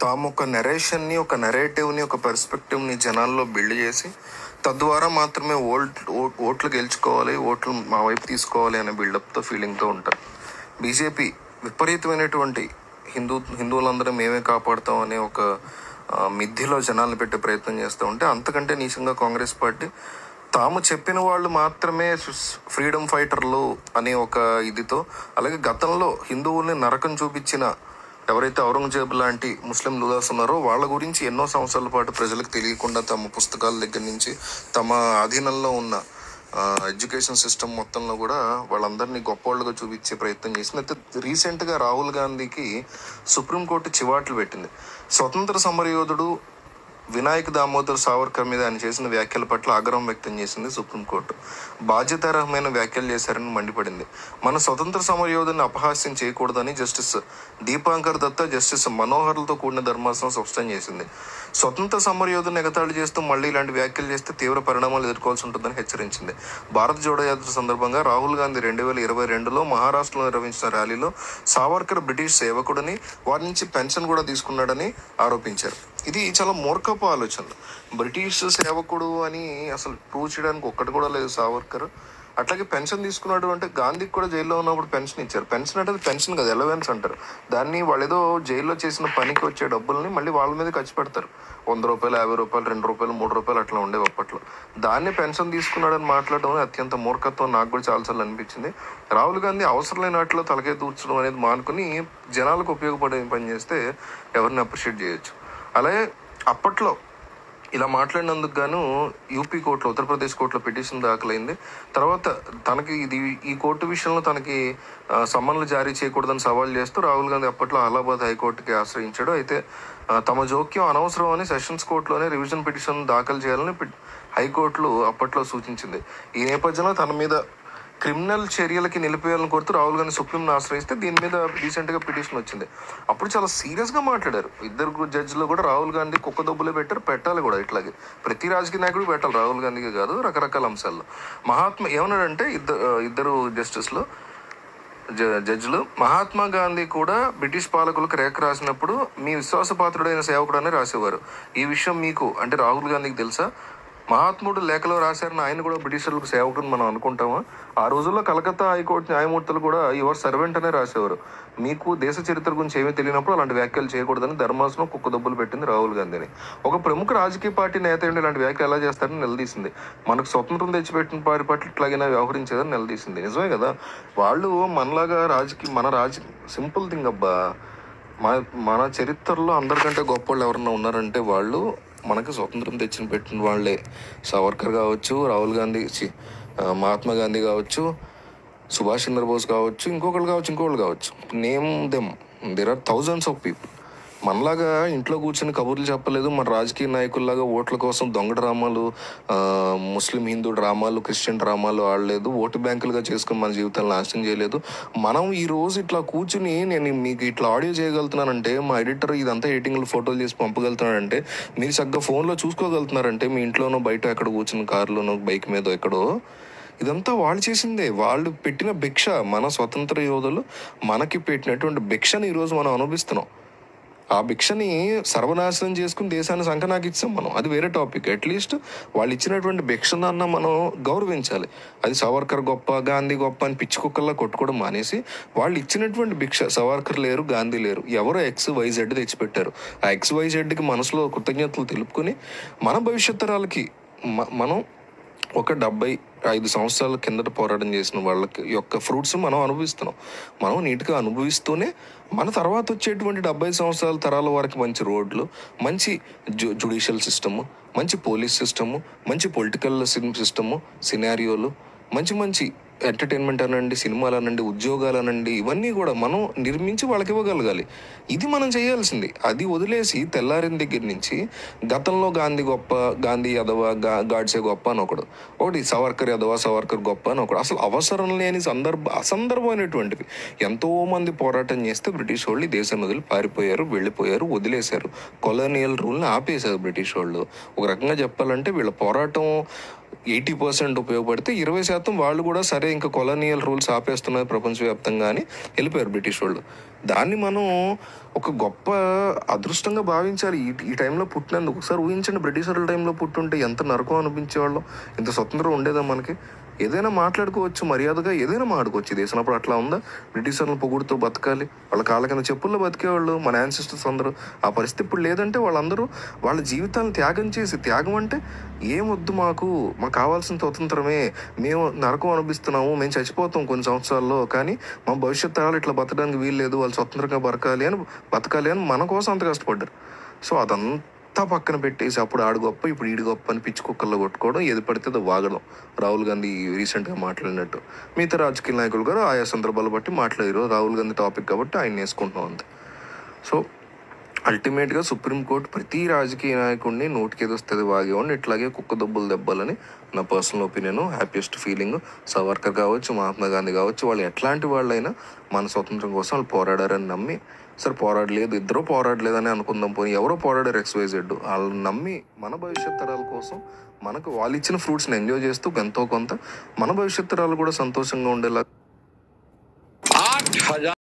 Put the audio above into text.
తాము ఒక నెరేషన్ని, ఒక నెరేటివ్ని, ఒక పర్స్పెక్టివ్ని జనాల్లో బిల్డ్ చేసి తద్వారా మాత్రమే ఓట్లు గెలుచుకోవాలి, ఓట్లు మా వైపు తీసుకోవాలి అనే బిల్డప్తో ఫీలింగ్తో ఉంటారు. బీజేపీ విపరీతమైనటువంటి హిందువులందరూ మేమే కాపాడుతాం అనే ఒక మిథ్యలో జనాలను పెట్టే ప్రయత్నం చేస్తూ ఉంటే, అంతకంటే నీచంగా కాంగ్రెస్ పార్టీ తాము చెప్పిన వాళ్ళు మాత్రమే ఫ్రీడమ్ ఫైటర్లు అనే ఒక ఇదితో, అలాగే గతంలో హిందువుల్ని నరకం చూపించిన ఎవరైతే ఔరంగజేబ్ లాంటి ముస్లిం లుదాస్ ఉన్నారో వాళ్ళ గురించి ఎన్నో సంవత్సరాల పాటు ప్రజలకు తెలియకుండా తమ పుస్తకాల దగ్గర నుంచి తమ ఆధీనంలో ఉన్న ఎడ్యుకేషన్ సిస్టమ్ మొత్తంలో కూడా వాళ్ళందరినీ గొప్పవాళ్ళుగా చూపించే ప్రయత్నం చేసింది. అయితే రీసెంట్గా రాహుల్ గాంధీకి సుప్రీంకోర్టు చివాట్లు పెట్టింది. స్వతంత్ర సమరయోధుడు వినాయక్ దామోదర్ సావర్కర్ మీద ఆయన చేసిన వ్యాఖ్యల పట్ల ఆగ్రహం వ్యక్తం చేసింది సుప్రీంకోర్టు. బాధ్యతారహమైన వ్యాఖ్యలు చేశారని మండిపడింది. మన స్వతంత్ర సమరయోధుని అపహాస్యం చేయకూడదని జస్టిస్ దీపాంకర్ దత్తా, జస్టిస్ మనోహర్లతో కూడిన ధర్మాసనం స్పష్టం చేసింది. స్వతంత్ర సమరయోధుని ఎగతాళి చేస్తూ మళ్ళీ ఇలాంటి వ్యాఖ్యలు చేస్తే తీవ్ర పరిణామాలు ఎదుర్కోవాల్సి ఉంటుందని హెచ్చరించింది. భారత్ జోడో యాత్ర సందర్భంగా రాహుల్ గాంధీ 2022లో మహారాష్ట్రలో నిర్వహించిన ర్యాలీలో సావర్కర్ బ్రిటిష్ సేవకుడని, వారి నుంచి పెన్షన్ కూడా తీసుకున్నాడని ఆరోపించారు. ఇది చాలా మూర్ఖపు ఆలోచనలు. బ్రిటిష్ సేవకుడు అని అసలు ప్రూవ్ చేయడానికి ఒక్కటి కూడా లేదు సావర్కర్. అట్లాగే పెన్షన్ తీసుకున్నాడు అంటే గాంధీకి కూడా జైల్లో ఉన్నప్పుడు పెన్షన్ ఇచ్చారు. పెన్షన్ అంటే పెన్షన్ కదా, ఎలవెన్స్ అంటారు దాన్ని. వాళ్ళు ఏదో జైల్లో చేసిన పనికి వచ్చే డబ్బుల్ని మళ్ళీ వాళ్ళ మీద ఖర్చు పెడతారు. 100 రూపాయలు, 50 రూపాయలు, 2 రూపాయలు, 3 రూపాయలు అట్లా ఉండేవి అప్పట్లో. దాన్ని పెన్షన్ తీసుకున్నాడని మాట్లాడడం అత్యంత మూర్ఖత్వం నాకు కూడా చాలాసార్లు అనిపించింది. రాహుల్ గాంధీ అవసరం లేని వాటిలో తలకాయ దూర్చడం అనేది మానుకుని జనాలకు ఉపయోగపడే పని చేస్తే ఎవరిని అప్రిషియేట్ చేయొచ్చు. అలాగే అప్పట్లో ఇలా మాట్లాడినందుకు గాను యూపీ కోర్టులో, ఉత్తరప్రదేశ్ కోర్టులో పిటిషన్ దాఖలైంది. తర్వాత తనకి ఈ కోర్టు విషయంలో తనకి సమన్లు జారీ చేయకూడదని సవాల్ చేస్తూ రాహుల్ గాంధీ అప్పట్లో అలహాబాద్ హైకోర్టుకి ఆశ్రయించాడు. అయితే తమ జోక్యం అనవసరం అని సెషన్స్ కోర్టులోనే రివిజన్ పిటిషన్ దాఖలు చేయాలని హైకోర్టులు అప్పట్లో సూచించింది. ఈ నేపథ్యంలో తన మీద క్రిమినల్ చర్యలకి నిలిపేయాలని కోరుతూ రాహుల్ గాంధీ సుప్రీంను ఆశ్రయిస్తే దీని మీద రీసెంట్గా పిటిషన్ వచ్చింది. అప్పుడు చాలా సీరియస్గా మాట్లాడారు. 2 జడ్జిలు కూడా రాహుల్ గాంధీ కుక్క దొబ్బులే పెట్టాలి కూడా. ఇట్లాగే ప్రతి రాజకీయ నాయకుడికి పెట్టాలి, రాహుల్ గాంధీకి కాదు, రకరకాల అంశాల్లో. ఏమన్నాడంటే ఇద్దరు జస్టిస్లు జడ్జిలు, మహాత్మా గాంధీ కూడా బ్రిటిష్ పాలకులకు రేఖ రాసినప్పుడు మీ విశ్వాసపాత్రుడైన సేవకుడు అని రాసేవారు. ఈ విషయం మీకు అంటే రాహుల్ గాంధీకి తెలుసా? మహాత్ముడు లేఖలో రాశారని ఆయన కూడా బ్రిటిషర్లకు సేవకుని మనం అనుకుంటామా? ఆ రోజుల్లో కలకత్తా హైకోర్టు న్యాయమూర్తులు కూడా యువర్ సర్వెంట్ అనే రాసేవారు. మీకు దేశ చరిత్ర గురించి ఏమీ తెలియనప్పుడు అలాంటి వ్యాఖ్యలు చేయకూడదని ధర్మాసనం కుక్క దెబ్బలు పెట్టింది రాహుల్ గాంధీని. ఒక ప్రముఖ రాజకీయ పార్టీ నేత ఇలాంటి వ్యాఖ్యలు ఎలా చేస్తారని నిలదీసింది. మనకు స్వతంత్రం తెచ్చిపెట్టిన వారి పట్ల ఇట్లాగైనా వ్యవహరించేదని నిలదీసింది. నిజమే కదా, వాళ్ళు మనలాగా సింపుల్ థింగ్ అబ్బా. మన చరిత్రలో అందరికంటే గొప్ప వాళ్ళు ఎవరన్నా ఉన్నారంటే వాళ్ళు మనకి స్వతంత్రం పెట్టిన వాళ్ళే. సావర్కర్ కావచ్చు, రాహుల్ గాంధీ, మహాత్మా గాంధీ కావచ్చు, సుభాష్ చంద్రబోస్ కావచ్చు, ఇంకొకళ్ళు కావచ్చు. Name them, there are thousands of people. మనలాగా ఇంట్లో కూర్చొని కబుర్లు చెప్పలేదు. మన రాజకీయ నాయకుల్లాగా ఓట్ల కోసం దొంగ డ్రామాలు, ముస్లిం హిందూ డ్రామాలు, క్రిస్టియన్ డ్రామాలు ఆడలేదు. ఓటు బ్యాంకులుగా చేసుకుని మన జీవితాలను నాశనం చేయలేదు. మనం ఈ రోజు ఇట్లా కూర్చుని నేను మీకు ఇట్లా ఆడియో చేయగలుగుతున్నానంటే, మా ఎడిటర్ ఇదంతా ఎడిటింగ్లో ఫోటోలు చేసి పంపగలుగుతున్నాడంటే, మీరు చక్కగా ఫోన్లో చూసుకోగలుగుతున్నారంటే, మీ ఇంట్లోనో బయట ఎక్కడ కూర్చుని కారులోనో బైక్ మీద ఎక్కడో, ఇదంతా వాళ్ళు చేసిందే. వాళ్ళు పెట్టిన భిక్ష. మన స్వతంత్ర యోధులు మనకి పెట్టినటువంటి భిక్షని ఈరోజు మనం అనుభవిస్తున్నాం. ఆ భిక్షని సర్వనాశనం చేసుకుని దేశాన్ని సంకనాకి ఇచ్చాం మనం. అది వేరే టాపిక్. అట్లీస్ట్ వాళ్ళు ఇచ్చినటువంటి భిక్షనన్న మనం గౌరవించాలి. అది సావర్కర్ గొప్ప, గాంధీ గొప్ప అని పిచ్చి కుక్కల్లా కొట్టుకోవడం మానేసి వాళ్ళు ఇచ్చినటువంటి భిక్ష, సావర్కర్ లేరు, గాంధీ లేరు, ఎవరో XYZ తెచ్చిపెట్టారు. ఆ XYZకి మనసులో కృతజ్ఞతలు తెలుపుకొని మన భవిష్యత్ తరాలకి మనం ఒక 75 సంవత్సరాల కిందట పోరాటం చేసిన వాళ్ళకి యొక్క ఫ్రూట్స్ మనం అనుభవిస్తున్నాం. మనం నీట్గా అనుభవిస్తూనే మన తర్వాత వచ్చేటువంటి 75 సంవత్సరాల తరాల వరకు మంచి రోడ్లు, మంచి జ్యుడిషియల్ సిస్టము, మంచి పోలీస్ సిస్టము, మంచి పొలిటికల్ సిస్టము, సినారియోలు, మంచి ఎంటర్టైన్మెంట్ అనండి, సినిమాలు అనండి, ఉద్యోగాలు అనండి, ఇవన్నీ కూడా మనం నిర్మించి వాళ్ళకి ఇవ్వగలగాలి. ఇది మనం చేయాల్సింది. అది వదిలేసి తెల్లారిన దగ్గర నుంచి గతంలో గాంధీ గొప్ప, గాంధీ యదవ, గాడ్సే గొప్ప అని ఒకటి సావర్కర్ యదవ, సావర్కర్ గొప్ప అని ఒకడు. అసలు అవసరం లేని అసందర్భమైనటువంటివి. ఎంతోమంది పోరాటం చేస్తే బ్రిటిష్ వాళ్ళు దేశం వదిలి పారిపోయారు, వెళ్ళిపోయారు, వదిలేశారు. కొలోనియల్ రూల్ని ఆపేశారు బ్రిటిష్ వాళ్ళు. ఒక రకంగా చెప్పాలంటే వీళ్ళ పోరాటం 80% ఉపయోగపడితే 20% వాళ్ళు కూడా సరే ఇంకా కొలోనియల్ రూల్స్ ఆపేస్తున్నారు ప్రపంచవ్యాప్తంగా అని వెళ్ళిపోయారు బ్రిటిష్ వాళ్ళు. దాన్ని మనం ఒక గొప్ప అదృష్టంగా భావించాలి ఈ టైంలో పుట్టినందుకు. ఒకసారి ఊహించండి, బ్రిటిషర్ల టైంలో పుట్టుంటే ఎంత నరకం అనిపించేవాళ్ళం. ఇంత స్వతంత్రం ఉండేదా మనకి? ఏదైనా మాట్లాడుకోవచ్చు, మర్యాదగా ఏదైనా మాట్లాడుకోవచ్చు. ఈ దేశం అప్పుడు అట్లా ఉందా? బ్రిటిషర్లను పొగుడుతూ బతకాలి, వాళ్ళ కాళ్ళ కింద చెప్పుల్లో బతికేవాళ్ళు మన యాన్సిస్టర్స్ అందరూ. ఆ పరిస్థితి ఇప్పుడు లేదంటే వాళ్ళందరూ వాళ్ళ జీవితాలను త్యాగం చేసి, త్యాగం అంటే ఏమొద్దు మాకు కావాల్సిన స్వతంత్రమే, మేము నరకం అనిపిస్తున్నాము, మేము చచ్చిపోతాం కొన్ని సంవత్సరాల్లో, కానీ మా భవిష్యత్ తరాలు ఇట్లా బతకడానికి వీలు లేదు, వాళ్ళు స్వతంత్రంగా బతకాలి అని మన కోసం అంత కష్టపడ్డారు. సో అదంతా పక్కన పెట్టేసి అప్పుడు ఆడు గొప్ప ఇప్పుడు ఈడు గొప్ప అని పిచ్చి కుక్కల్లో కొట్టుకోవడం, ఏది పడితే అది వాగడం. రాహుల్ గాంధీ రీసెంట్గా మాట్లాడినట్టు మిగతా రాజకీయ నాయకులు కూడా ఆయా సందర్భాలు బట్టి మాట్లాడారు. రాహుల్ గాంధీ టాపిక్ కాబట్టి ఆయన వేసుకుంటున్నాం అంతే. సో అల్టిమేట్గా సుప్రీంకోర్టు ప్రతి రాజకీయ నాయకుడిని నోటికి ఏదొస్తుంది వాగేవాడిని ఇట్లాగే కుక్క దెబ్బలు దెబ్బలని నా personal opinion. Happiest feeling. Savarkar కావచ్చు, మహాత్మా గాంధీ కావచ్చు, వాళ్ళు ఎట్లాంటి వాళ్ళైనా మన స్వతంత్రం కోసం వాళ్ళు పోరాడారని నమ్మి, సరే పోరాడలేదు, ఇద్దరు పోరాడలేదని అనుకుందాం, పోయి ఎవరో పోరాడారు XYZ, వాళ్ళని నమ్మి మన భవిష్యత్ తరాల కోసం మనకు వాళ్ళు ఇచ్చిన ఫ్రూట్స్ని ఎంజాయ్ చేస్తూ ఎంతో కొంత మన భవిష్యత్ తరాలు కూడా సంతోషంగా ఉండేలా